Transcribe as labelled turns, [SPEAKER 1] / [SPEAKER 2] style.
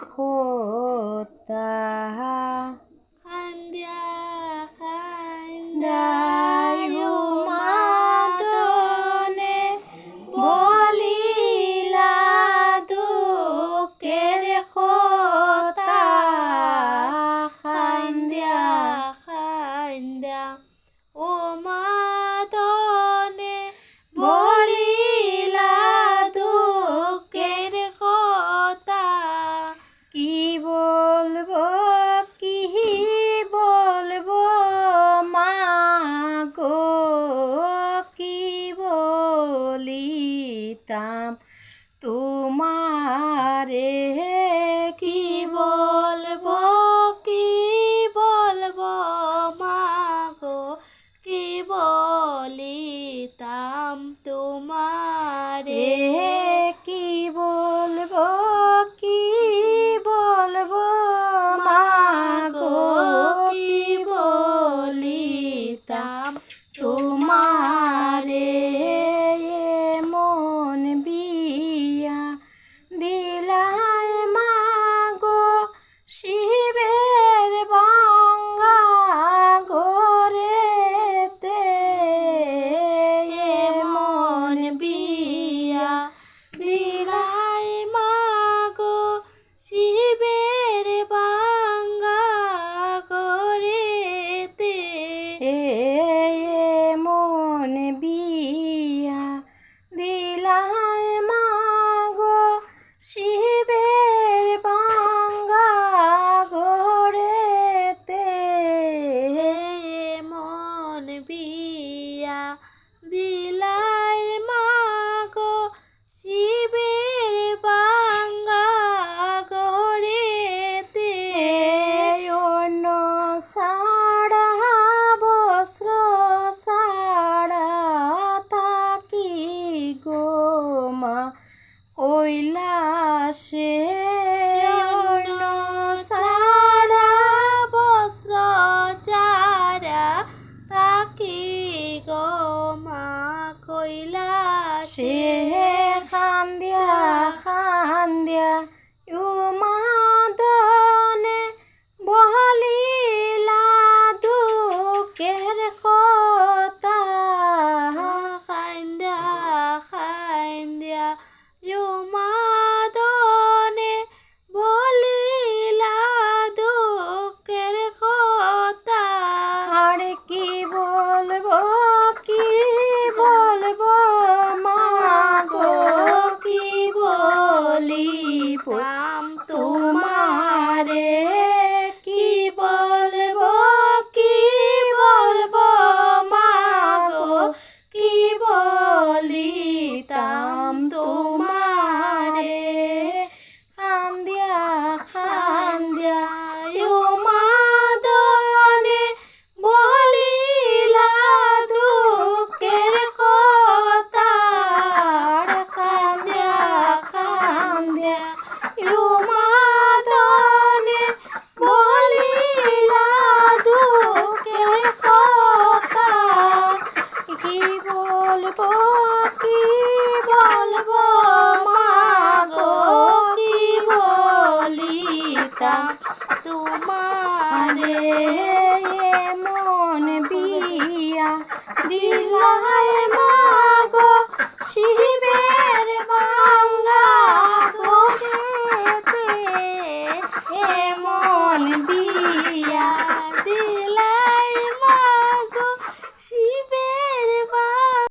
[SPEAKER 1] খোতা
[SPEAKER 2] খান্দিয়া
[SPEAKER 1] দায়ু মাদনে বলিলা দুঃখের খোতা
[SPEAKER 2] খান্দিয়া ও মাদনে
[SPEAKER 1] বলিলা দুঃখের
[SPEAKER 2] কথা
[SPEAKER 1] কি বলবো মা গো কি বলিতাম তোমারে
[SPEAKER 2] কি বলবো মা গো কি বলিতাম তোমারে
[SPEAKER 1] কি বলবো মা গো কি বলিতাম তোমারে মন বিয়া দিলাই মা গো শিবের বাঙ্গা ঘরেতে মন বিয়া
[SPEAKER 2] দিলাই মা গো শিবের বাঙ্গা ঘরেতে
[SPEAKER 1] মন বিয়া দিলাই মা গো শিবের বাঙ্গা ঘরেতে
[SPEAKER 2] মন বিয়া দিলাই মা গো শিবের বাঙ্গা ঘরেতে
[SPEAKER 1] অন্য সাড়া বস্ত্র সাড়া থাকি গো মা কৈলাসে অন্য সাড়া
[SPEAKER 2] বস্ত্র চারা তাকি গো মা কৈলাসে
[SPEAKER 1] খান্দিয়া মাদনে বলিলা দুঃখের কথা
[SPEAKER 2] খান্দিয়া মাদনে বলিলা দুঃখের কথা
[SPEAKER 1] আর কি বলবো মা গো কি বলিতাম তোমারে কি বলবো মা গো কি বলিতাম তোমারে খান্দিয়া মাদনে বলিলা দুঃখের কথা খান্দিয়া মাদনে বলিলা দুঃখের কথা কি বলবো মা গো কি বলিতাম তোমারে মন বিয়া দিলাই মা